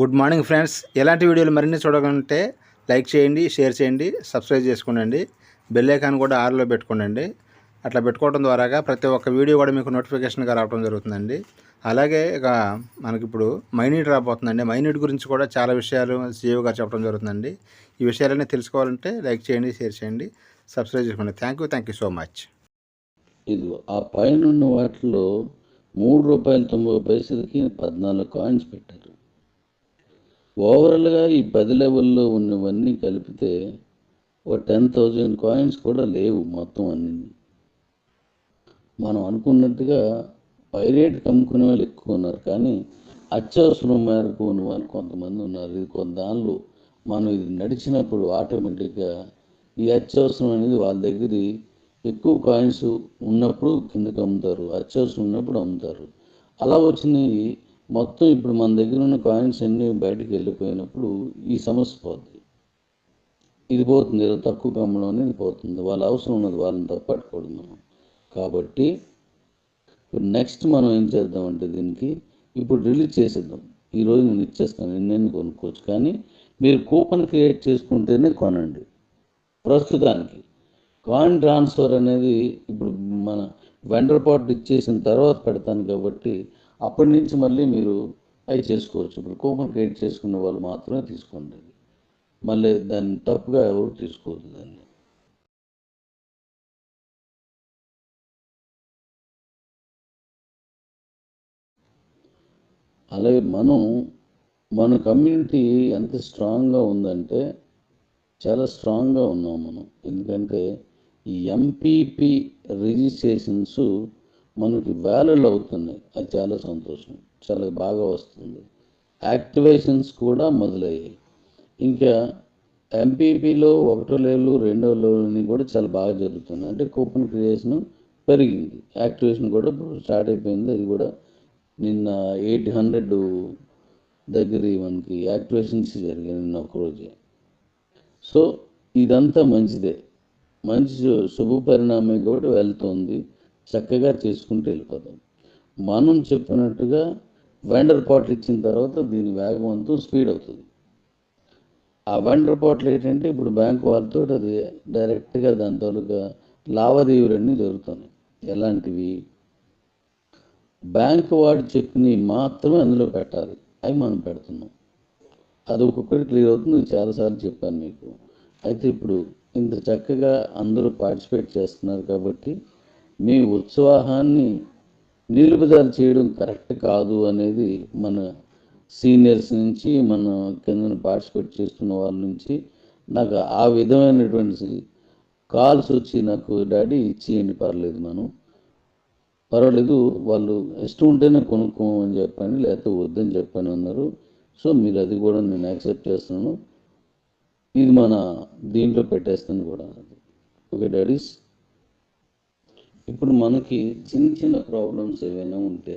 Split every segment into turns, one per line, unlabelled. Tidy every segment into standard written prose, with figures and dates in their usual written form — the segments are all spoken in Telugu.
Good morning friends. ఎలాంటి వీడియోలు మరిన్ని చూడాలంటే లైక్ చేయండి, షేర్ చేయండి, సబ్స్క్రైబ్ చేసుకోండి. బెల్ ఐకాన్ కూడా ఆన్లో పెట్టుకోండి. అట్లా పెట్టుకోవడం ద్వారాగా ప్రతి ఒక్క వీడియో కూడా మీకు నోటిఫికేషన్గా రావడం జరుగుతుందండి. అలాగే ఇక మనకిప్పుడు మైనీట్ రాబోతుందండి. మైనీట్ గురించి కూడా చాలా విషయాలు సీఈఓ గారు చెప్పడం జరుగుతుందండి. ఈ విషయాలన్నీ తెలుసుకోవాలంటే లైక్ చేయండి, షేర్ చేయండి, సబ్స్క్రైబ్ చేసుకోండి. Thank you so much.
ఇది ఆ పైన ఉన్న వాటిలో ₹3.90కి 14 కాయిన్స్ పెట్టారు. ఓవరాల్గా ఈ 10 లెవెల్లో ఉన్నవన్నీ కలిపితే ఒక 10,000 కాయిన్స్ కూడా లేవు మొత్తం అన్ని. మనం అనుకున్నట్టుగా పైరేట్ కమ్ముకునే వాళ్ళు ఎక్కువ ఉన్నారు, కానీ అత్యవసరం మేరకు ఉన్న వాళ్ళు కొంతమంది ఉన్నారు. ఇది కొంత దానిలో మనం ఇది నడిచినప్పుడు ఆటోమేటిక్గా ఈ అత్యవసరం అనేది వాళ్ళ దగ్గర ఎక్కువ కాయిన్స్ ఉన్నప్పుడు కిందకి అమ్ముతారు, అత్యవసరం ఉన్నప్పుడు అమ్ముతారు. అలా వచ్చినవి మొత్తం ఇప్పుడు మన దగ్గర ఉన్న కాయిన్స్ అన్నీ బయటకు వెళ్ళిపోయినప్పుడు ఈ సమస్య పోతుంది. ఇది పోతుంది, తక్కువ కమ్మడం అనేది పోతుంది. వాళ్ళ అవసరం ఉన్నది వాళ్ళని తప్పట్టుకోవడం మనం. కాబట్టి ఇప్పుడు నెక్స్ట్ మనం ఏం చేద్దామంటే దీనికి ఇప్పుడు రిలీజ్ చేసేద్దాం. ఈరోజు నేను ఇచ్చేస్తాను, ఎన్నెన్ని కొనుక్కోవచ్చు, కానీ మీరు కూపన్ క్రియేట్ చేసుకుంటేనే కొనండి. ప్రస్తుతానికి కాయిన్ ట్రాన్స్ఫర్ అనేది ఇప్పుడు మన వెండర్ పార్ట్ ఇచ్చేసిన తర్వాత పెడతాను, కాబట్టి అప్పటి నుంచి మళ్ళీ మీరు అవి చేసుకోవచ్చు. ఇప్పుడు కూపన్ క్రియేట్ చేసుకున్న వాళ్ళు మాత్రమే తీసుకోండి. మళ్ళీ దాన్ని తప్పుగా ఎవరు తీసుకోవద్దు దాన్ని. అలాగే మన కమ్యూనిటీ ఎంత స్ట్రాంగ్గా ఉందంటే చాలా స్ట్రాంగ్గా ఉన్నాం మనం. ఎందుకంటే ఈ ఎంపీపీ రిజిస్ట్రేషన్స్ మనకి వేలలు అవుతున్నాయి. అది చాలా సంతోషం, చాలా బాగా వస్తుంది. యాక్టివేషన్స్ కూడా మొదలయ్యాయి. ఇంకా ఎంపీపీలో 1వ లెవెల్ 2వ లెవెల్ని కూడా చాలా బాగా జరుగుతుంది. అంటే కూపన్ క్రియేషన్ పెరిగింది, యాక్టివేషన్ కూడా స్టార్ట్ అయిపోయింది. అది కూడా నిన్న 800 దగ్గర మనకి యాక్టివేషన్స్ జరిగాయి నిన్న ఒకరోజే. సో ఇదంతా మంచిదే, మంచి శుభ పరిణామం కూడా వెళ్తుంది. చక్కగా చేసుకుంటూ వెళ్ళిపోతాం. మనం చెప్పినట్టుగా వెండర్ పార్ట్లు ఇచ్చిన తర్వాత దీని వేగవంతం స్పీడ్ అవుతుంది. ఆ వెండర్ పార్ట్లు ఏంటంటే ఇప్పుడు బ్యాంక్ వాళ్ళతో అది డైరెక్ట్గా దాని తాలూకా లావాదేవీలన్నీ జరుగుతున్నాయి. ఎలాంటివి? బ్యాంక్ వాడు చెప్పినవి మాత్రమే అందులో పెట్టాలి, అవి మనం పెడుతున్నాం. అది ఒక్కొక్కటి క్లియర్ అవుతుంది, చాలాసార్లు చెప్పాను మీకు. అయితే ఇప్పుడు ఇంత చక్కగా అందరూ పార్టిసిపేట్ చేస్తున్నారు కాబట్టి మీ ఉత్సాహాన్ని నిలుపుదల చేయడం కరెక్ట్ కాదు అనేది మన సీనియర్స్ నుంచి, మన కింద పార్టిసిపేట్ చేస్తున్న వాళ్ళ నుంచి నాకు ఆ విధమైనటువంటి కాల్స్ వచ్చి, నాకు డాడీ ఇచ్చేయండి, పర్వాలేదు, వాళ్ళు ఇష్టం ఉంటేనే కొనుక్కోమని చెప్పండి, లేకపోతే వద్దని చెప్పని అన్నారు. సో మీరు అది కూడా నేను యాక్సెప్ట్ చేస్తున్నాను. ఇది మన దీంట్లో పెట్టేస్తాను కూడా. ఓకే డాడీస్, ఇప్పుడు మనకి చిన్న చిన్న ప్రాబ్లమ్స్ ఏవైనా ఉంటే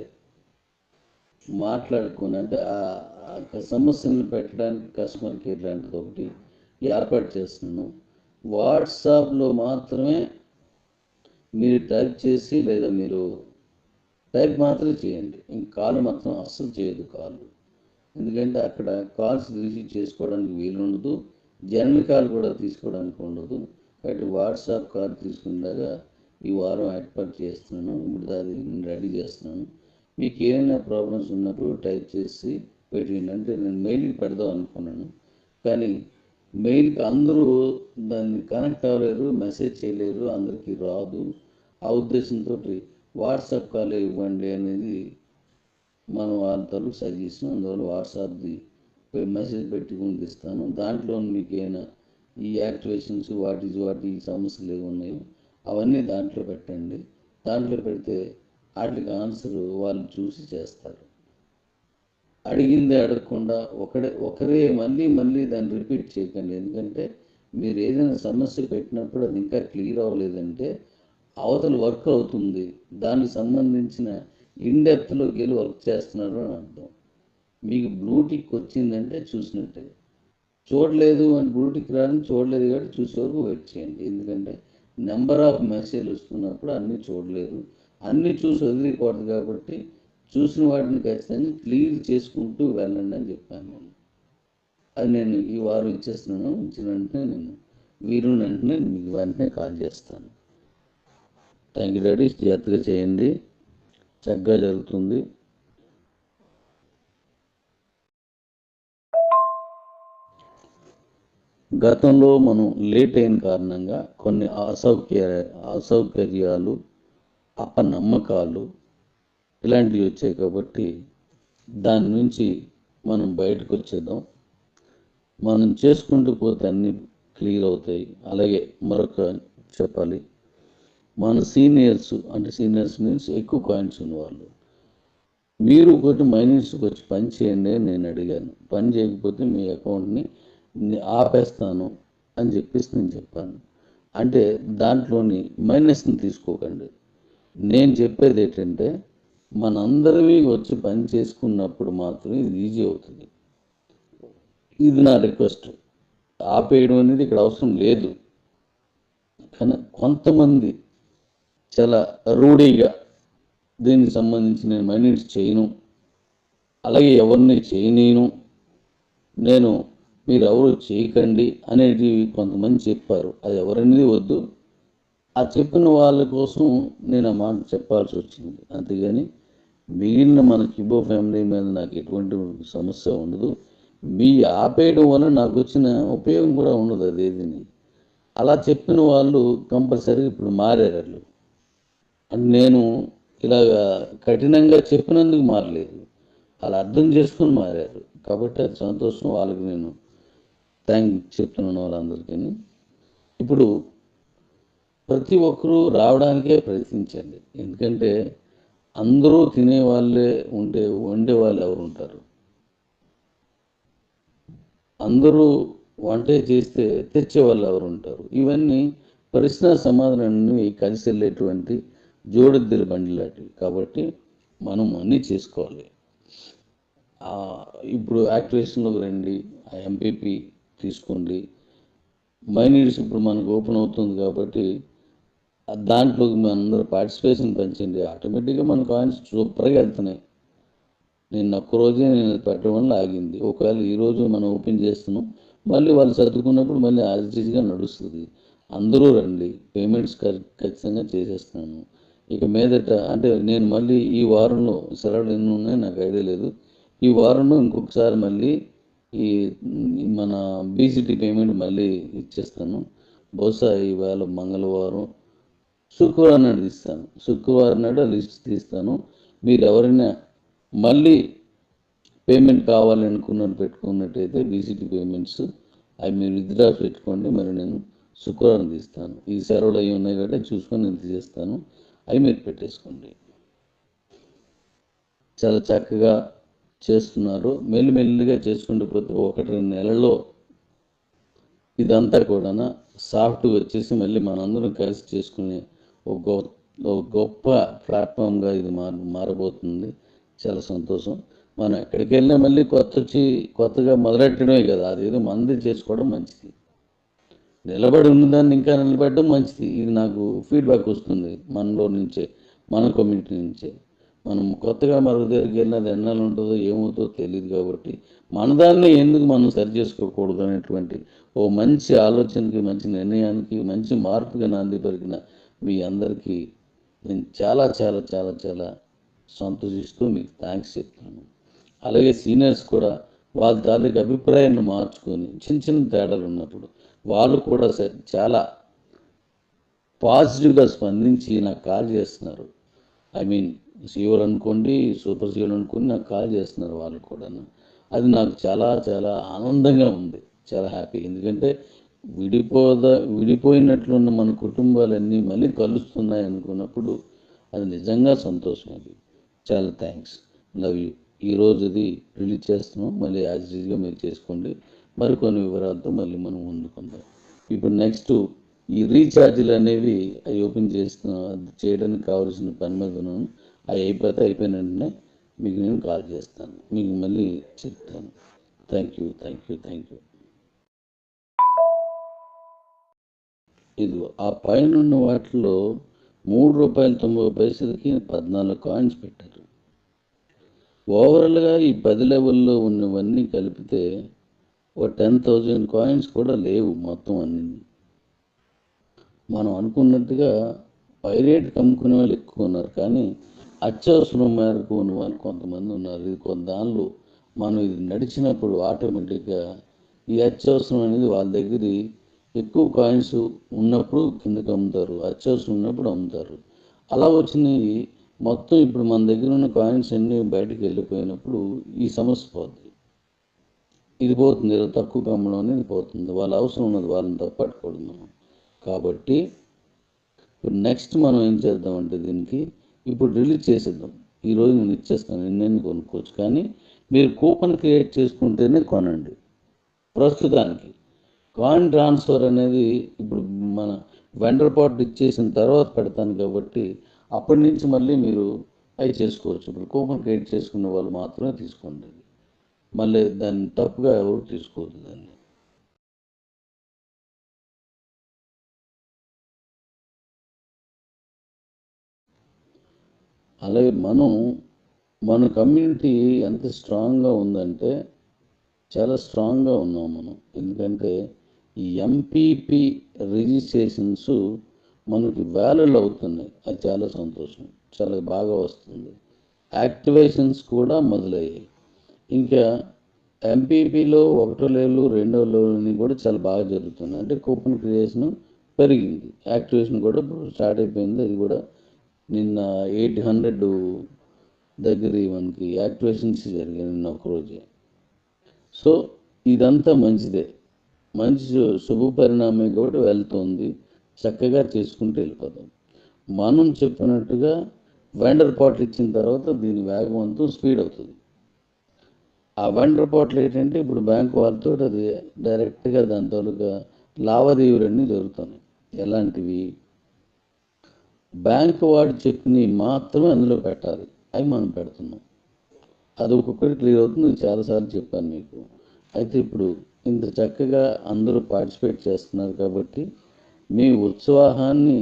మాట్లాడుకుని, అంటే ఆ సమస్యలను పెట్టడానికి కస్టమర్ కేర్ లాంటిది ఒకటి ఏర్పాటు చేస్తున్నాను. వాట్సాప్లో మాత్రమే మీరు టైప్ చేసి, లేదా మీరు టైప్ మాత్రమే చేయండి. ఇంక కాల్ మాత్రం అస్సలు చేయదు కాల్. ఎందుకంటే అక్కడ కాల్స్ రిసీవ్ చేసుకోవడానికి వీలు ఉండదు, జనరల్ కాల్ కూడా తీసుకోవడానికి ఉండదు. కాబట్టి వాట్సాప్ కాల్ తీసుకునేలాగా ఈ వారం ఏర్పాటు చేస్తున్నాను. ఇప్పుడు అది రెడీ చేస్తున్నాను. మీకు ఏమైనా ప్రాబ్లమ్స్ ఉన్నప్పుడు టైప్ చేసి పెట్టండి. అంటే నేను మెయిల్కి పెడదాం అనుకున్నాను, కానీ మెయిల్కి అందరూ దాన్ని కనెక్ట్ అవ్వలేరు, మెసేజ్ చేయలేరు, అందరికీ రాదు. ఆ ఉద్దేశంతో వాట్సాప్ కాల్ ఇవ్వండి అనేది మనం వాళ్ళ తరఫు సజెషన్. అందువల్ల వాట్సాప్ది మెసేజ్ పెట్టుకుని ఇస్తాను. దాంట్లో మీకు ఏమైనా ఈ యాక్టివేషన్స్ వాటి సమస్యలు ఏమి ఉన్నాయో అవన్నీ దాంట్లో పెట్టండి. దాంట్లో పెడితే వాటికి ఆన్సర్ వాళ్ళు చూసి చేస్తారు. అడిగిందే అడగకుండా ఒకరే మళ్ళీ దాన్ని రిపీట్ చేయకండి. ఎందుకంటే మీరు ఏదైనా సమస్య పెట్టినప్పుడు అది ఇంకా క్లియర్ అవ్వలేదంటే అవతల వర్క్ అవుతుంది, దానికి సంబంధించిన ఇన్డెప్త్లోకి వెళ్ళి వర్క్ చేస్తున్నారు అని అర్థం. మీకు బ్లూటిక్ వచ్చిందంటే చూసినట్టే. చూడలేదు అని బ్లూటిక్ రాని చూడలేదు, కాబట్టి చూసే వరకు వెయిట్ చేయండి. ఎందుకంటే నెంబర్ ఆఫ్ మెసేజ్లు వస్తున్నప్పుడు అన్నీ చూడలేదు, అన్నీ చూసి వదిలిపోతుంది. కాబట్టి చూసిన వాటిని ఖచ్చితంగా క్లియర్ చేసుకుంటూ వెళ్ళండి అని చెప్పాను. అది నేను ఈ వారం ఇచ్చేస్తున్నాను. ఇచ్చిన వెంటనే నేను వీరుని వెంటనే మీకు వెంటనే కాల్ చేస్తాను. Thank you daddy. జాగ్రత్తగా చేయండి, చక్కగా జరుగుతుంది. గతంలో మనం లేట్ అయిన కారణంగా కొన్ని అసౌకర్యాలు, అపనమ్మకాలు ఇలాంటివి వచ్చాయి. కాబట్టి దాని నుంచి మనం బయటకు వచ్చేద్దాం. మనం చేసుకుంటూ పోతే అన్నీ క్లియర్ అవుతాయి. అలాగే మరొక చెప్పాలి, మన సీనియర్స్ మీన్స్ ఎక్కువ కాయిన్స్ ఉన్నవాళ్ళు, మీరు ఒకటి మైనస్కి వచ్చి పని చేయండి అని నేను అడిగాను. పని చేయకపోతే మీ అకౌంట్ని ఆపేస్తాను అని చెప్పేసి నేను చెప్పాను. అంటే దాంట్లోని మైనస్ని తీసుకోకండి. నేను చెప్పేది ఏంటంటే, మనందరివి వచ్చి పని చేసుకున్నప్పుడు మాత్రమే ఇది ఈజీ అవుతుంది. ఇది నా రిక్వెస్ట్. ఆపేయడం అనేది ఇక్కడ అవసరం లేదు. కానీ కొంతమంది చాలా రూఢీగా దీనికి సంబంధించి నేను మైనస్ చేయను, అలాగే ఎవరిని చేయనీను, నేను మీరు ఎవరు చేయకండి అనేది కొంతమంది చెప్పారు. అది ఎవరనేది వద్దు. ఆ చెప్పిన వాళ్ళ కోసం నేను ఆ మాట చెప్పాల్సి వచ్చింది. అంతేగాని మిగిలిన మన కిబో ఫ్యామిలీ మీద నాకు ఎటువంటి సమస్య ఉండదు. మీ ఆపేయడం వల్ల నాకు వచ్చిన ఉపయోగం కూడా ఉండదు. అదేదిని అలా చెప్పిన వాళ్ళు కంపల్సరీ ఇప్పుడు మారారు. నేను ఇలాగా కఠినంగా చెప్పినందుకు మారలేదు, అలా అర్థం చేసుకుని మారారు. కాబట్టి అది సంతోషం. వాళ్ళకి నేను థ్యాంక్ చెప్తున్నాను వాళ్ళందరికీ. ఇప్పుడు ప్రతి ఒక్కరూ రావడానికే ప్రయత్నించండి. ఎందుకంటే అందరూ తినేవాళ్ళే ఉంటే వండే వాళ్ళు ఎవరు ఉంటారు? అందరూ వంటే చేస్తే తెచ్చేవాళ్ళు ఎవరు ఉంటారు? ఇవన్నీ ప్రశ్న సమాధానాన్ని కలిసి వెళ్ళేటువంటి జోడిద్దరి బండి లాంటివి. కాబట్టి మనం అన్నీ చేసుకోవాలి. ఇప్పుడు యాక్టివేషన్లోకి రండి, ఆ ఎంపీపీ తీసుకోండి. మైనీడ్స్ ఇప్పుడు మనకు ఓపెన్ అవుతుంది కాబట్టి దాంట్లోకి మనందరూ పార్టిసిపేషన్ పెంచండి. ఆటోమేటిక్గా మన కాయిన్స్ సూపర్గా వెళ్తున్నాయి. నేను ఒక్కరోజే నేను పెట్టడం వల్ల ఆగింది. ఒకవేళ ఈరోజు మనం ఓపెన్ చేస్తున్నాం, మళ్ళీ వాళ్ళు చదువుకున్నప్పుడు మళ్ళీ యాజిటీస్గా నడుస్తుంది. అందరూ రండి, పేమెంట్స్ ఖచ్చితంగా చేసేస్తున్నాను. ఇక మీదట అంటే నేను మళ్ళీ ఈ వారంలో సెలవులు ఎన్ని ఉన్నాయో నాకు ఐడియా లేదు. ఈ వారంలో ఇంకొకసారి మళ్ళీ ఈ మన బీసీటీ పేమెంట్ మళ్ళీ ఇచ్చేస్తాను. బహుశా ఈవేళ మంగళవారం, శుక్రవారం నాడు తీస్తాను. శుక్రవారం నాడు లిస్ట్ తీస్తాను. మీరు ఎవరైనా మళ్ళీ పేమెంట్ కావాలి అనుకున్నట్టు పెట్టుకున్నట్టయితే బీసీటీ పేమెంట్స్ అవి మీరు విత్డ్రా పెట్టుకోండి. మరి నేను శుక్రవారం తీస్తాను. ఈ సెలవులు అవి ఉన్నాయి కాబట్టి చూసుకొని నేను తీసేస్తాను. అవి మీరు పెట్టేసుకోండి. చాలా చక్కగా చేస్తున్నారు. మెల్లిమెల్లిగా చేసుకుంటూ పోతే 1-2 నెలల్లో ఇదంతా కూడా సాఫ్ట్గా వచ్చేసి మళ్ళీ మనందరం కలిసి చేసుకునే ఒక గొప్ప ప్లాట్ఫామ్గా ఇది మారబోతుంది. చాలా సంతోషం. మనం ఎక్కడికి వెళ్ళినా మళ్ళీ కొత్తగా మొదలెట్టడమే కదా, అదేదో మనది చేసుకోవడం మంచిది. నిలబడి ఉన్నదాన్ని ఇంకా నిలబడడం మంచిది. ఇది నాకు ఫీడ్బ్యాక్ వస్తుంది మనలో నుంచే, మన కమ్యూనిటీ నుంచే. మనం కొత్తగా మరొక దగ్గరికి వెళ్ళినది ఎన్నాళ్ళు ఉంటుందో ఏమవుతుందో తెలియదు. కాబట్టి మనదాన్ని ఎందుకు మనం సరి చేసుకోకూడదు అనేటువంటి ఓ మంచి ఆలోచనకి, మంచి నిర్ణయానికి, మంచి మార్పుగా నాంది పలికిన మీ అందరికీ నేను చాలా చాలా చాలా చాలా సంతోషిస్తూ మీకు థ్యాంక్స్ చెప్తాను. అలాగే సీనియర్స్ కూడా వాళ్ళ తాలూకు అభిప్రాయాన్ని మార్చుకొని చిన్న చిన్న తేడాలు ఉన్నప్పుడు వాళ్ళు కూడా చాలా పాజిటివ్గా స్పందించి నాకు కాల్ చేస్తున్నారు. ఐ మీన్ సీఓలు అనుకోండి, సూపర్ సీఓలు అనుకోండి, నాకు కాల్ చేస్తున్నారు వాళ్ళు కూడా. అది నాకు చాలా చాలా ఆనందంగా ఉంది, చాలా హ్యాపీ. ఎందుకంటే విడిపోయినట్లున్న మన కుటుంబాలన్నీ మళ్ళీ కలుస్తున్నాయి అనుకున్నప్పుడు అది నిజంగా సంతోషం. అది చాలా థ్యాంక్స్, లవ్ యూ. ఈరోజు ఇది రిలీజ్ చేస్తున్నాం. మళ్ళీ యాజ్ యూజువల్గా మీరు చేసుకోండి. మరికొన్ని వివరాలతో మళ్ళీ మనం ముందుకుందాం. ఇప్పుడు నెక్స్ట్ ఈ రీఛార్జీలు అనేవి అవి ఓపెన్ చేయడానికి కావాల్సిన పని మీద ఉన్నాను. అవి అయిపోయిన వెంటనే మీకు నేను కాల్ చేస్తాను, మీకు మళ్ళీ చెప్తాను. Thank you. ఇది ఆ పైన ఉన్న వాటిలో ₹3.90కి 14 కాయిన్స్ పెట్టారు. ఓవరాల్గా ఈ 10 లెవెల్లో ఉన్నవన్నీ కలిపితే ఓ 10,000 కాయిన్స్ కూడా లేవు మొత్తం అన్ని. మనం అనుకున్నట్టుగా పైరేట్ అమ్ముకునే వాళ్ళు ఎక్కువ ఉన్నారు, కానీ అత్యవసరం మేరకు ఉన్న వాళ్ళు కొంతమంది ఉన్నారు. ఇది కొంత దానిలో మనం ఇది నడిచినప్పుడు ఆటోమేటిక్గా ఈ అత్యవసరం అనేది వాళ్ళ దగ్గర ఎక్కువ కాయిన్స్ ఉన్నప్పుడు కిందకి అమ్ముతారు, అత్యవసరం ఉన్నప్పుడు అమ్ముతారు. అలా వచ్చినవి మొత్తం ఇప్పుడు మన దగ్గర ఉన్న కాయిన్స్ అన్నీ బయటకు వెళ్ళిపోయినప్పుడు ఈ సమస్య పోతుంది. ఇది పోతుంది, ఏదో తక్కువ అమ్మడం అనేది పోతుంది. వాళ్ళ అవసరం ఉన్నది వాళ్ళని తప్పట్టుకోవడం మనం. కాబట్టి ఇప్పుడు నెక్స్ట్ మనం ఏం చేద్దామంటే దీనికి ఇప్పుడు రిలీజ్ చేసేద్దాం. ఈరోజు నేను ఇచ్చేస్తాను, ఎన్నెన్ని కొనుక్కోవచ్చు, కానీ మీరు కూపన్ క్రియేట్ చేసుకుంటేనే కొనండి. ప్రస్తుతానికి కాయిన్ ట్రాన్స్ఫర్ అనేది ఇప్పుడు మన వెండర్ పార్ట్ ఇచ్చేసిన తర్వాత పెడతాను కాబట్టి అప్పటి నుంచి మళ్ళీ మీరు అవి చేసుకోవచ్చు. ఇప్పుడు కూపన్ క్రియేట్ చేసుకున్న వాళ్ళు మాత్రమే తీసుకోండి, మళ్ళీ దాన్ని తప్పుగా ఎవరు తీసుకోవద్దు దాన్ని. అలాగే మన కమ్యూనిటీ ఎంత స్ట్రాంగ్గా ఉందంటే చాలా స్ట్రాంగ్గా ఉన్నాం మనం. ఎందుకంటే ఈ ఎంపీపీ రిజిస్ట్రేషన్స్ మనకి వేలలో అవుతున్నాయి, అది చాలా సంతోషం, చాలా బాగా వస్తుంది. యాక్టివేషన్స్ కూడా మొదలయ్యాయి. ఇంకా ఎంపీపీలో 1వ లెవెల్ 2వ లెవెల్ని కూడా చాలా బాగా జరుగుతుంది. అంటే కూపన్ క్రియేషన్ పెరిగింది, యాక్టివేషన్ కూడా ఇప్పుడు స్టార్ట్ అయిపోయింది. అది కూడా నిన్న 800 దగ్గర మనకి యాక్టివేషన్స్ జరిగాయి నిన్న ఒకరోజే. సో ఇదంతా మంచిదే, మంచి శుభ పరిణామే కూడా వెళ్తుంది. చక్కగా చేసుకుంటూ వెళ్ళిపోతాం. మనం చెప్పినట్టుగా వెండర్ పార్ట్లు ఇచ్చిన తర్వాత దీని వేగవంతం స్పీడ్ అవుతుంది. ఆ వెండర్ పార్ట్లు ఏంటంటే ఇప్పుడు బ్యాంకు వాళ్ళతో అది డైరెక్ట్గా దాని తాలూకా లావాదేవీలన్నీ జరుగుతున్నాయి. ఎలాంటివి? బ్యాంకు వాడు చెప్పినవి మాత్రమే అందులో పెట్టాలి, అవి మనం పెడుతున్నాం. అది ఒక్కొక్కటి క్లియర్ అవుతుంది, చాలాసార్లు చెప్పాను మీకు. అయితే ఇప్పుడు ఇంత చక్కగా అందరూ పార్టిసిపేట్ చేస్తున్నారు కాబట్టి మీ ఉత్సాహాన్ని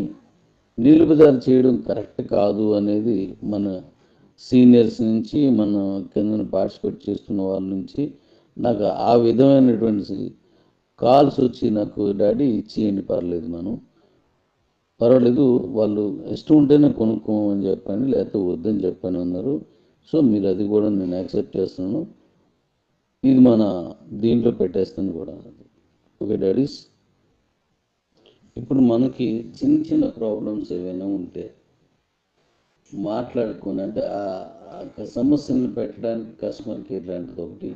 నిలుపుదల చేయడం కరెక్ట్ కాదు అనేది మన సీనియర్స్ నుంచి, మన కింద పార్టిసిపేట్ చేస్తున్న వాళ్ళ నుంచి నాకు ఆ విధమైనటువంటి కాల్స్ వచ్చి నాకు డాడీ ఇచ్చేయండి, పర్వాలేదు, వాళ్ళు ఇష్టం ఉంటేనే కొనుక్కోమని చెప్పండి, లేకపోతే వద్దని చెప్పని అన్నారు. సో మీరు అది కూడా నేను యాక్సెప్ట్ చేస్తున్నాను, ఇది మన దీంట్లో పెట్టేస్తాను కూడా. ఓకే డాడీస్, ఇప్పుడు మనకి చిన్న చిన్న ప్రాబ్లమ్స్ ఏవైనా ఉంటే మాట్లాడుకుని, అంటే ఆ సమస్యలను పెట్టడానికి కస్టమర్ కేర్ లాంటిది ఒకటి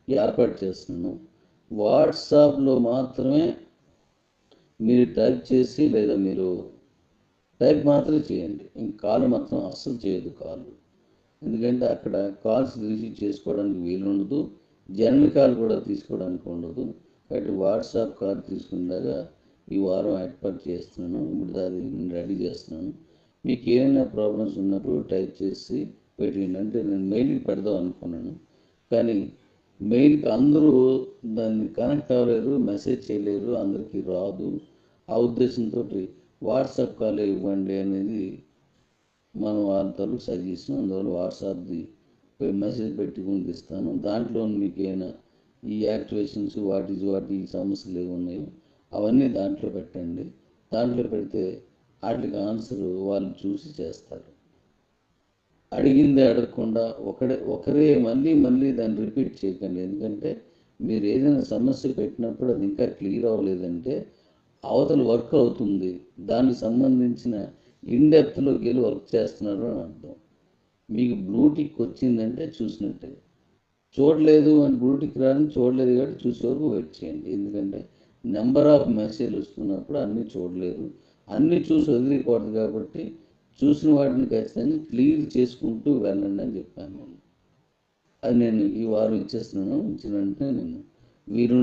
ఏర్పాటు చేస్తున్నాను. వాట్సాప్లో మాత్రమే మీరు టైప్ చేసి, లేదా మీరు టైప్ మాత్రమే చేయండి, ఇంక కాల్ మాత్రం అస్సలు చేయదు కాల్. ఎందుకంటే అక్కడ కాల్స్ రిసీవ్ చేసుకోవడానికి వీలుండదు, జనరల్ కాల్ కూడా తీసుకోవడానికి ఉండదు. కాబట్టి వాట్సాప్ కాల్ తీసుకునేలాగా ఈ వారం ఏర్పాటు చేస్తున్నాను. ఇప్పుడు అది రెడీ చేస్తున్నాను. మీకు ఏమైనా ప్రాబ్లమ్స్ ఉన్నప్పుడు టైప్ చేసి పెట్టండి. అంటే నేను మెయిల్కి పెడదాం అనుకున్నాను, కానీ మెయిల్కి అందరూ దాన్ని కనెక్ట్ అవ్వలేరు, మెసేజ్ చేయలేరు, అందరికీ రాదు. ఆ ఉద్దేశంతో వాట్సాప్ కాల్ ఇవ్వండి అనేది మనం వాళ్ళతో సజెషన్. అందువల్ల వాట్సాప్ది మెసేజ్ పెట్టి పంపిస్తాను. దాంట్లో మీకు ఏమైనా ఈ యాక్టివేషన్స్ వాటి సమస్యలు ఏమి ఉన్నాయో అవన్నీ దాంట్లో పెట్టండి. దాంట్లో పెడితే వాటికి ఆన్సర్ వాళ్ళు చూసి చేస్తారు. అడిగిందే అడగకుండా ఒకరే మళ్ళీ దాన్ని రిపీట్ చేయకండి. ఎందుకంటే మీరు ఏదైనా సమస్య పెట్టినప్పుడు అది ఇంకా క్లియర్ అవ్వలేదంటే అవతల వర్క్ అవుతుంది, దానికి సంబంధించిన ఇన్డెప్త్లోకి వెళ్ళి వర్క్ చేస్తున్నారు అని అర్థం. మీకు బ్లూటిక్ వచ్చిందంటే చూసినట్టే, చూడలేదు అని బ్లూటిక్ రాని చూడలేదు కాబట్టి చూసే వరకు వెయిట్ చేయండి. ఎందుకంటే నెంబర్ ఆఫ్ మెసేజ్లు వస్తున్నప్పుడు అన్నీ చూడలేదు, అన్నీ చూసి వదిలిపోతుంది. కాబట్టి చూసిన వాటిని ఖచ్చితంగా క్లియర్ చేసుకుంటూ వెళ్ళండి అని చెప్పాను. అది నేను ఈ వారం ఇచ్చేస్తున్నాను. ఇచ్చిన వెంటనే నేను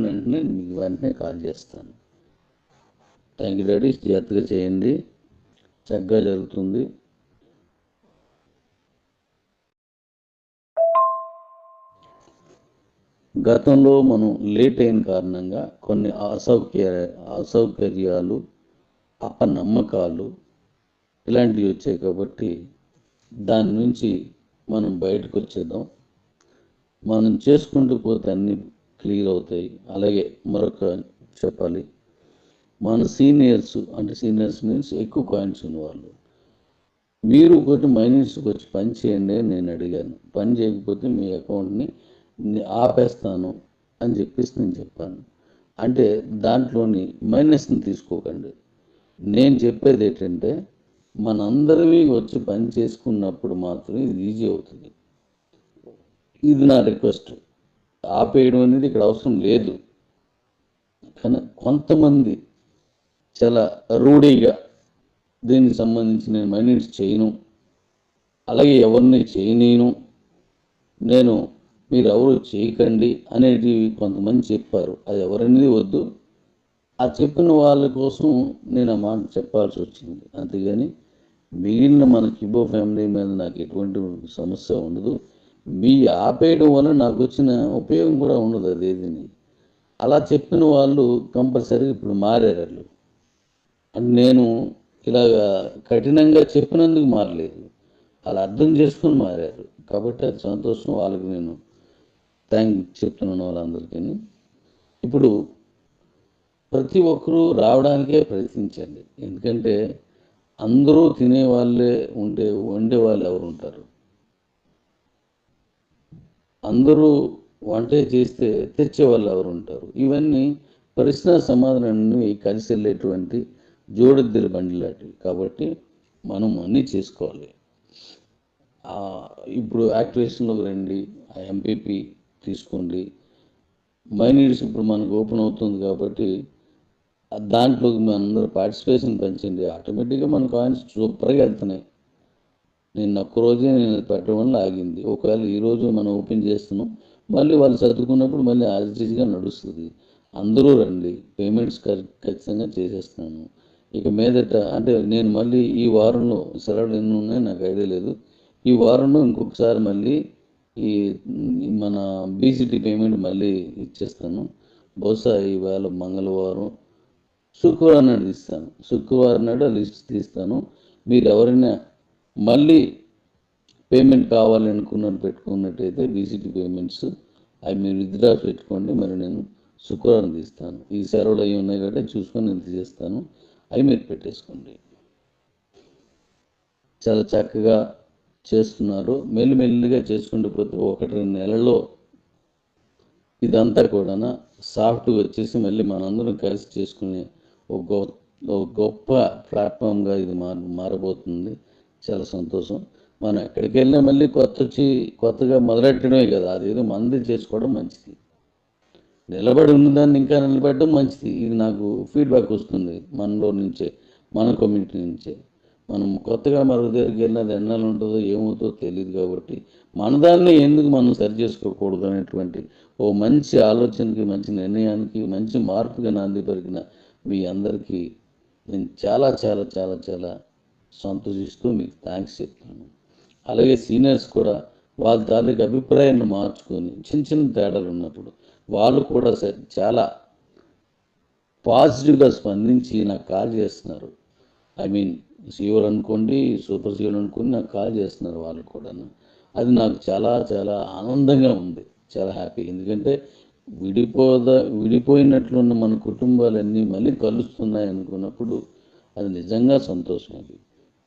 వెంటనే మీకు వెంటనే కాల్ చేస్తాను. థ్యాంక్ యూ డాడీ, జాగ్రత్తగా చేయండి, చక్కగా జరుగుతుంది. గతంలో మనం లేట్ అయిన కారణంగా కొన్ని అసౌకర్యాలు, అపనమ్మకాలు ఇలాంటివి వచ్చాయి. కాబట్టి దాని నుంచి మనం బయటకు వచ్చేద్దాం. మనం చేసుకుంటూ పోతే అన్నీ క్లియర్ అవుతాయి. అలాగే మరొక చెప్పాలి, మన సీనియర్స్ అంటే సీనియర్స్ మీన్స్ ఎక్కువ కాయిన్స్ ఉన్నవాళ్ళు, మీరు ఒకటి మైనస్కి వచ్చి పని చేయండి అని నేను అడిగాను. పని చేయకపోతే మీ అకౌంట్ని ఆపేస్తాను అని చెప్పేసి నేను చెప్పాను. అంటే దాంట్లోని మైనస్ని తీసుకోకండి. నేను చెప్పేది ఏంటంటే మనందరివి వచ్చి పని చేసుకున్నప్పుడు మాత్రం ఇది ఈజీ అవుతుంది. ఇది నా రిక్వెస్ట్. ఆపేయడం అనేది ఇక్కడ అవసరం లేదు. కానీ కొంతమంది చాలా రూఢీగా దీనికి సంబంధించి నేను మైనస్ చేయను, అలాగే ఎవరిని చేయనీను, నేను మీరు ఎవరు చేయకండి అనేది కొంతమంది చెప్పారు. అది ఎవరనేది వద్దు. ఆ చెప్పిన వాళ్ళ కోసం నేను ఆ మాట చెప్పాల్సి వచ్చింది. అంతేగాని మిగిలిన మన కిబో ఫ్యామిలీ మీద నాకు ఎటువంటి సమస్య ఉండదు. మీ ఆపేయడం వల్ల నాకు వచ్చిన ఉపయోగం కూడా ఉండదు అదేదిని. అలా చెప్పిన వాళ్ళు కంపల్సరీగా ఇప్పుడు మారారు. వాళ్ళు అంటే నేను ఇలాగా కఠినంగా చెప్పినందుకు మారలేదు, అలా అర్థం చేసుకుని మారారు. కాబట్టి అది సంతోషం. వాళ్ళకి నేను థ్యాంక్ చెప్తున్నాను వాళ్ళందరికీ. ఇప్పుడు ప్రతి ఒక్కరూ రావడానికే ప్రయత్నించండి. ఎందుకంటే అందరూ తినేవాళ్ళే వండే వాళ్ళు ఎవరు ఉంటారు? అందరూ వంట చేస్తే తెచ్చేవాళ్ళు ఎవరు ఉంటారు? ఇవన్నీ ప్రశ్న సమాధానాన్ని కలిసి వెళ్ళేటువంటి జోడెద్దుల బండి లాంటివి. కాబట్టి మనం అన్నీ చేసుకోవాలి. ఇప్పుడు యాక్టివేషన్లోకి రండి, ఆ ఎంపీపీ తీసుకోండి. మైనీడ్స్ ఇప్పుడు మనకు ఓపెన్ అవుతుంది కాబట్టి దాంట్లోకి మనందరూ పార్టిసిపేషన్ పెంచండి. ఆటోమేటిక్గా మన కాయిన్స్ సూపర్గా వెళ్తున్నాయి. నేను ఒక్కరోజే నేను పెట్టడం వల్ల ఆగింది. ఒకవేళ ఈరోజు మనం ఓపెన్ చేస్తున్నాం, మళ్ళీ వాళ్ళు చదువుకున్నప్పుడు మళ్ళీ యాజిటీస్గా నడుస్తుంది. అందరూ రండి, పేమెంట్స్ ఖచ్చితంగా చేసేస్తున్నాను. ఇక మీదట అంటే నేను మళ్ళీ ఈ వారంలో సెలవులు ఎన్ని ఉన్నాయో నాకు ఐడియా లేదు. ఈ వారంలో ఇంకొకసారి మళ్ళీ ఈ మన బీసీటీ పేమెంట్ మళ్ళీ ఇచ్చేస్తాను. బహుశా ఈవేళ మంగళవారం, శుక్రవారం నాడు తీస్తాను. శుక్రవారం నాడు లిస్ట్ తీస్తాను. మీరు ఎవరైనా మళ్ళీ పేమెంట్ కావాలనుకున్నట్టు పెట్టుకున్నట్టయితే బీసీటీ పేమెంట్స్ అవి మీరు విత్డ్రా పెట్టుకోండి. మరి నేను శుక్రవారం తీస్తాను. ఈ సెలవులు అవి ఉన్నాయి కాబట్టి చూసుకొని నేను తీసేస్తాను. అవి మీరు పెట్టేసుకోండి. చాలా చక్కగా చేస్తున్నారు. మెల్లిమెల్లిగా చేసుకుంటూ పోతే 1-2 నెలల్లో ఇదంతా కూడా సాఫ్ట్గా వచ్చేసి మళ్ళీ మనందరం కలిసి చేసుకునే ఒక గొప్ప ప్లాట్ఫామ్గా ఇది మారబోతుంది. చాలా సంతోషం. మనం ఎక్కడికి వెళ్ళినా మళ్ళీ కొత్తగా మొదలెట్టడమే కదా, అదేదో మంది చేసుకోవడం మంచిది. నిలబడి ఉన్నదాన్ని ఇంకా నిలబెట్టడం మంచిది. ఇది నాకు ఫీడ్బ్యాక్ వస్తుంది మనలో నుంచే, మన కమ్యూనిటీ నుంచే. మనం కొత్తగా మరొక దగ్గరికి వెళ్ళినది ఎన్నాళ్ళు ఉంటుందో ఏమవుతుందో తెలియదు. కాబట్టి మనదాన్ని ఎందుకు మనం సరి చేసుకోకూడదు అనేటువంటి ఓ మంచి ఆలోచనకి, మంచి నిర్ణయానికి, మంచి మార్పుగా నాంది పలికిన మీ అందరికీ నేను చాలా చాలా చాలా చాలా సంతోషిస్తూ మీకు థ్యాంక్స్ చెప్తాను. అలాగే సీనియర్స్ కూడా వాళ్ళ తాలూకు అభిప్రాయాన్ని మార్చుకొని చిన్న చిన్న తేడాలు ఉన్నప్పుడు వాళ్ళు కూడా చాలా పాజిటివ్గా స్పందించి నాకు కాల్ చేస్తున్నారు. ఐ మీన్ సీఓలు అనుకోండి, సూపర్ సీఓలు అనుకోండి, నాకు కాల్ చేస్తున్నారు వాళ్ళు కూడా. అది నాకు చాలా చాలా ఆనందంగా ఉంది, చాలా హ్యాపీ. ఎందుకంటే విడిపోయినట్లున్న మన కుటుంబాలన్నీ మళ్ళీ కలుస్తున్నాయి అనుకున్నప్పుడు అది నిజంగా సంతోషం. అది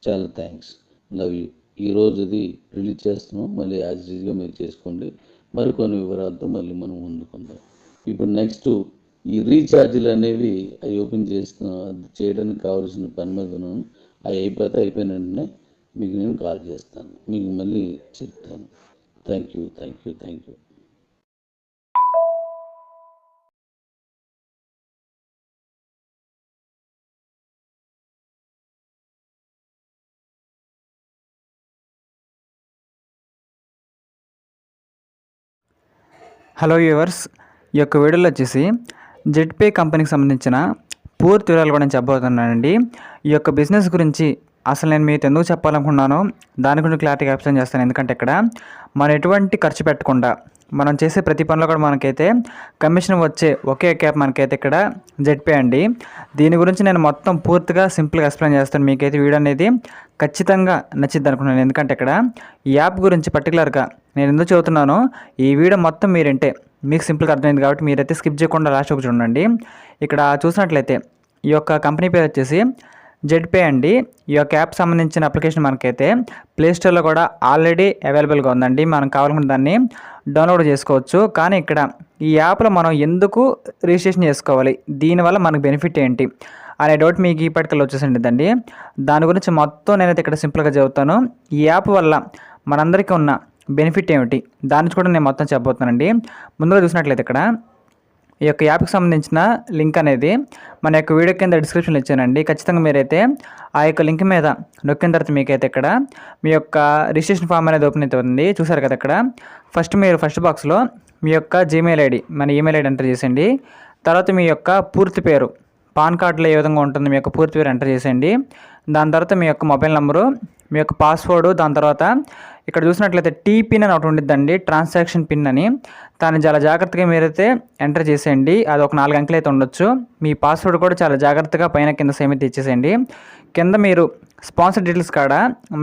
చాలా థ్యాంక్స్, లవ్ యూ. ఈరోజుది రిలీజ్ చేస్తున్నాం. మళ్ళీ యాజ్ యూజువల్గా మీరు చేసుకోండి. మరికొన్ని వివరాలతో మళ్ళీ మనం ముందుకుందాం. ఇప్పుడు నెక్స్ట్ ఈ రీఛార్జీలు అనేవి అవి ఓపెన్ చేయడానికి కావాల్సిన పని మీద ఉన్నాను. అవి అయిపోయిన వెంటనే మీకు నేను కాల్ చేస్తాను, మీకు మళ్ళీ చెప్తాను. Thank you, thank you, thank you.
Hello viewers, ఈ యొక్క వీడియోలో వచ్చేసి జెట్పే కంపెనీకి సంబంధించిన పూర్తి వివరాలు కూడా నేను చెప్పబోతున్నానండి. ఈ యొక్క బిజినెస్ గురించి అసలు నేను మీతో ఎందుకు చెప్పాలనుకున్నానో దాని గురించి క్లారిటీగా ఎక్స్ప్లెయిన్ చేస్తాను. ఎందుకంటే ఇక్కడ మనం ఎటువంటి ఖర్చు పెట్టకుండా మనం చేసే ప్రతి పనిలో కూడా మనకైతే కమిషన్ వచ్చే ఒకే ఒక యాప్ మనకైతే ఇక్కడ జెట్పే అండి. దీని గురించి నేను మొత్తం పూర్తిగా సింపుల్గా ఎక్స్ప్లెయిన్ చేస్తాను. మీకైతే వీడియో అనేది ఖచ్చితంగా నచ్చిద్ది అనుకున్నాను. ఎందుకంటే ఇక్కడ ఈ యాప్ గురించి పర్టికులర్గా నేను ఎందుకు చెబుతున్నానో ఈ వీడియో మొత్తం మీరంటే మీకు సింపుల్గా అర్థమైంది కాబట్టి మీరైతే స్కిప్ చేయకుండా లాస్ట్ ఒక చూడండి. ఇక్కడ చూసినట్లయితే ఈ యొక్క కంపెనీ పేరు వచ్చేసి జెట్పే అండి. ఈ యొక్క యాప్ సంబంధించిన అప్లికేషన్ మనకైతే ప్లేస్టోర్లో కూడా ఆల్రెడీ అవైలబుల్గా ఉందండి. మనం కావాలనుకుంటే దాన్ని డౌన్లోడ్ చేసుకోవచ్చు. కానీ ఇక్కడ ఈ యాప్లో మనం ఎందుకు రిజిస్ట్రేషన్ చేసుకోవాలి, దీనివల్ల మనకు బెనిఫిట్ ఏంటి అనే డౌట్ మీకు ఇప్పటికల్లా వచ్చేసిందండి. దాని గురించి మొత్తం నేనైతే ఇక్కడ సింపుల్గా చెబుతాను. ఈ యాప్ వల్ల మనందరికీ ఉన్న బెనిఫిట్ ఏమిటి దాన్ని కూడా నేను మొత్తం చెప్పబోతున్నానండి. ముందుగా చూసినట్లయితే ఇక్కడ ఈ యొక్క యాప్కి సంబంధించిన లింక్ అనేది మన యొక్క వీడియో కింద డిస్క్రిప్షన్లో ఇచ్చానండి. ఖచ్చితంగా మీరైతే ఆ యొక్క లింక్ మీద నొక్కిన తర్వాత మీకైతే ఇక్కడ మీ యొక్క రిజిస్ట్రేషన్ ఫామ్ అనేది ఓపెన్ అవుతుంది. చూసారు కదా, ఇక్కడ ఫస్ట్ బాక్స్లో మీ యొక్క జీమెయిల్ ఐడి, మన ఈమెయిల్ ఐడి ఎంటర్ చేసేయండి. తర్వాత మీ యొక్క పూర్తి పేరు, పాన్ కార్డులో ఏ విధంగా ఉంటుంది మీ యొక్క పూర్తి పేరు ఎంటర్ చేసేయండి. దాని తర్వాత మీ యొక్క మొబైల్ నెంబరు, మీ యొక్క పాస్వర్డ్, దాని తర్వాత ఇక్కడ చూసినట్లయితే టీ పిన్ అని ఒకటి ఉండిద్దండి, ట్రాన్సాక్షన్ పిన్ అని. దాన్ని చాలా జాగ్రత్తగా మీరైతే ఎంటర్ చేసేయండి. అది ఒక 4 అంకెలు అయితే ఉండొచ్చు. మీ పాస్వర్డ్ కూడా చాలా జాగ్రత్తగా పైన కింద సేమ్ అయితే ఇచ్చేసేయండి. కింద మీరు స్పాన్సర్ డీటెయిల్స్ కాడ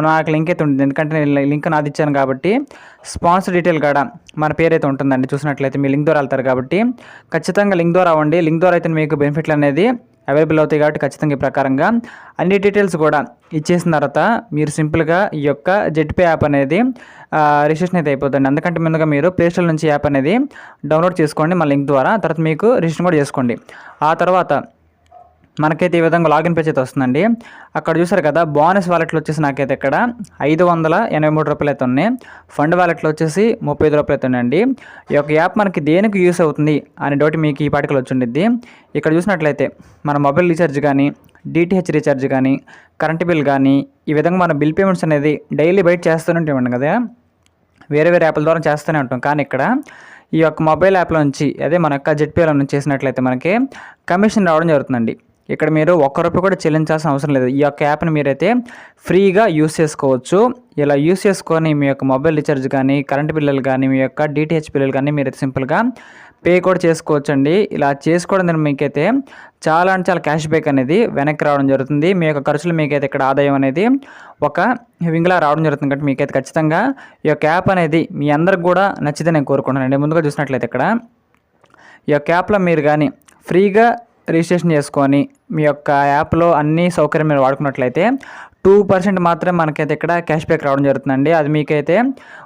నాకు లింక్ అయితే ఉంటుంది, ఎందుకంటే నేను లింక్ నాది ఇచ్చాను కాబట్టి స్పాన్సర్ డీటెయిల్ కాడ మన పేరు అయితే ఉంటుందండి. చూసినట్లయితే మీ లింక్ ద్వారా వెళ్తారు కాబట్టి ఖచ్చితంగా లింక్ ద్వారా అవ్వండి. లింక్ ద్వారా అయితే మీకు బెనిఫిట్లు అనేది అవైలబుల్ అవుతాయి కాబట్టి ఖచ్చితంగా ఈ ప్రకారంగా అన్ని డీటెయిల్స్ కూడా ఇచ్చేసిన తర్వాత మీరు సింపుల్గా ఈ యొక్క జెట్పే యాప్ అనేది రిజిస్ట్రేషన్ అయితే అయిపోతుంది. అందుకంటే ముందుగా మీరు ప్లేస్టోర్ నుంచి యాప్ అనేది డౌన్లోడ్ చేసుకోండి మన లింక్ ద్వారా. తర్వాత మీకు రిజిస్ట్రేషన్ కూడా చేసుకోండి. ఆ తర్వాత మనకైతే ఈ విధంగా లాగిన్ పేజ్ అయితే వస్తుందండి. అక్కడ చూసారు కదా, బోనస్ వాలెట్లో వచ్చేసి నాకైతే ఇక్కడ 583 రూపాయలు అయితే ఉన్నాయి. ఫండ్ వాలెట్లో వచ్చేసి 35 రూపాయలు అయితే ఉన్నాయండి. ఈ యొక్క యాప్ మనకి దేనికి యూస్ అవుతుంది అనే డౌట్ మీకు ఈ పాటికలు వచ్చి ఉండిద్ది. ఇక్కడ చూసినట్లయితే మన మొబైల్ రీఛార్జ్ కానీ, డిటిహెచ్ రీఛార్జ్ కానీ, కరెంట్ బిల్ కానీ, ఈ విధంగా మన బిల్ పేమెంట్స్ అనేది డైలీ బయట చేస్తూనే ఉంటాం కదా, వేరే యాప్ల ద్వారా చేస్తూనే ఉంటాం. కానీ ఇక్కడ ఈ యొక్క మొబైల్ యాప్లో నుంచి, అదే మన యొక్క జెట్పేలో నుంచి చేసినట్లయితే మనకి కమిషన్ రావడం జరుగుతుందండి. ఇక్కడ మీరు ₹1 కూడా చెల్లించాల్సిన అవసరం లేదు. ఈ యొక్క యాప్ని మీరైతే ఫ్రీగా యూస్ చేసుకోవచ్చు. ఇలా యూస్ చేసుకొని మీ యొక్క మొబైల్ రీఛార్జ్ కానీ, కరెంట్ బిల్లులు కానీ, మీ యొక్క డిటిహెచ్ బిల్లులు కానీ మీరైతే సింపుల్గా పే కూడా చేసుకోవచ్చు అండి. ఇలా చేసుకోవడం ద్వారా మీకైతే చాలా అంటే చాలా క్యాష్ బ్యాక్ అనేది వెనక్కి రావడం జరుగుతుంది. మీ యొక్క ఖర్చులు మీకైతే ఇక్కడ ఆదాయం అనేది ఒక వింగ్లా రావడం జరుగుతుంది. కాబట్టి మీకైతే ఖచ్చితంగా ఈ యొక్క యాప్ అనేది మీ అందరికి కూడా నచ్చితే నేను కోరుకుంటున్నానండి. ముందుగా చూసినట్లయితే ఇక్కడ ఈ యొక్క యాప్లో మీరు కానీ ఫ్రీగా రిజిస్ట్రేషన్ చేసుకొని మీ యొక్క యాప్లో అన్ని సౌకర్యం మీరు వాడుకున్నట్లయితే 2% మాత్రమే మనకైతే ఇక్కడ క్యాష్ బ్యాక్ రావడం జరుగుతుందండి. అది మీకైతే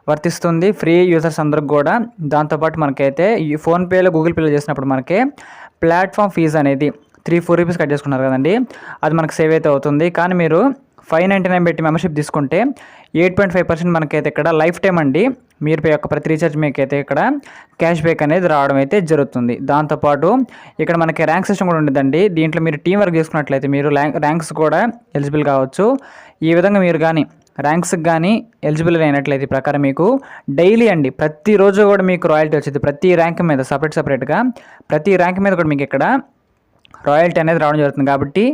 వర్తిస్తుంది ఫ్రీ యూజర్స్ అందరికి కూడా. దాంతోపాటు మనకైతే ఈ ఫోన్పేలో, గూగుల్ పేలో చేసినప్పుడు మనకి ప్లాట్ఫామ్ ఫీజు అనేది 3-4 రూపీస్ కట్ చేసుకున్నారు కదండి, అది మనకు సేవ్ అయితే అవుతుంది. కానీ మీరు 599 పెట్టి మెంబర్షిప్ తీసుకుంటే 8.5% మనకైతే ఇక్కడ లైఫ్ టైం అండి. మీరు యొక్క ప్రతి రీఛార్జ్ మీకైతే ఇక్కడ క్యాష్ బ్యాక్ అనేది రావడం అయితే జరుగుతుంది. దాంతోపాటు ఇక్కడ మనకి ర్యాంక్ సిస్టమ్ కూడా ఉంటుందండి. దీంట్లో మీరు టీం వర్క్ చేసుకున్నట్లయితే మీరు ర్యాంక్స్ కూడా ఎలిజిబుల్ కావచ్చు. ఈ విధంగా మీరు కానీ ర్యాంక్స్కి కానీ ఎలిజిబుల్ అయినట్లయితే ప్రకారం మీకు డైలీ అండి, ప్రతిరోజు కూడా మీకు రాయల్టీ వచ్చింది. ప్రతి ర్యాంక్ మీద సపరేట్గా ప్రతి ర్యాంక్ మీద కూడా మీకు ఇక్కడ రాయల్టీ అనేది రావడం జరుగుతుంది. కాబట్టి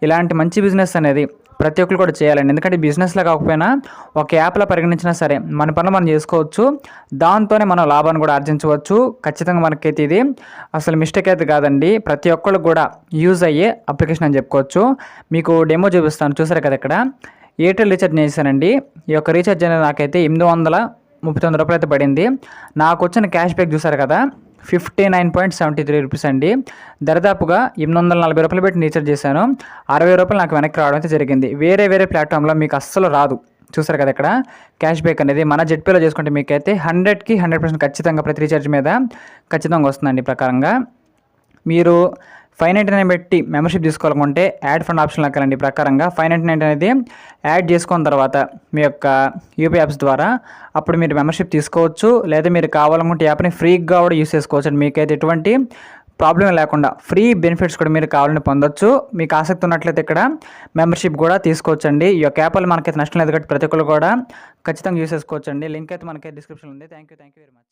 ఇలాంటి మంచి బిజినెస్ అనేది ప్రతి ఒక్కరు కూడా చేయాలండి. ఎందుకంటే బిజినెస్లో కాకపోయినా ఒక యాప్లో పరిగణించినా సరే మన పనులు మనం చేసుకోవచ్చు. దాంతోనే మనం లాభాన్ని కూడా ఆర్జించవచ్చు. ఖచ్చితంగా మనకైతే ఇది అసలు మిస్టేక్ అయితే కాదండి. ప్రతి ఒక్కరికి కూడా యూజ్ అయ్యే అప్లికేషన్ అని చెప్పుకోవచ్చు. మీకు డెమో చూపిస్తాను. చూసారు కదా, ఇక్కడ ఎయిర్టెల్ రీఛార్జ్ చేశానండి. ఈ యొక్క రీఛార్జ్ అనేది నాకైతే 899 రూపాయలు అయితే పడింది. నాకు వచ్చిన క్యాష్ బ్యాక్ చూసారు కదా, 59.73 రూపీస్ అండి. దరిదాపుగా 840 రూపాయలు పెట్టి రీఛార్జ్ చేశాను. 60 రూపాయలు నాకు వెనక్కి రావడం అయితే జరిగింది. వేరే ప్లాట్ఫామ్లో మీకు అస్సలు రాదు. చూసారు కదా, ఇక్కడ క్యాష్ బ్యాక్ అనేది మన జెట్పేలో చేసుకుంటే మీకైతే 100కి 100% ఖచ్చితంగా ప్రతి రీఛార్జ్ మీద ఖచ్చితంగా వస్తుందండి. ప్రకారంగా మీరు 599 పెట్టి మెంబర్షిప్ తీసుకోవాలనుకుంటే యాడ్ ఫండ్ ఆప్షన్ లాగాలండి. ప్రకారంగా 599 అనేది యాడ్ చేసుకున్న తర్వాత మీ యొక్క యూపీ యాప్స్ ద్వారా అప్పుడు మీరు మెంబర్షిప్ తీసుకోవచ్చు. లేదా మీరు కావాలనుకుంటే యాప్ని ఫ్రీగా కూడా యూస్ చేసుకోవచ్చు అండి. మీకైతే ఎటువంటి ప్రాబ్లం లేకుండా ఫ్రీ బెనిఫిట్స్ కూడా మీరు కావాలని పొందొచ్చు. మీకు ఆసక్తి ఉన్నట్లయితే ఇక్కడ మెంబర్షిప్ కూడా తీసుకోవచ్చండి. ఈ యొక్క యాప్ వల్ల మనకైతే నష్టం లేదు కాబట్టి ప్రతి ఒక్కరు కూడా ఖచ్చితంగా యూస్ చేసుకోవచ్చండి. లింక్ అయితే మనకైతే డిస్క్రిప్షన్లో ఉంది. Thank you very much.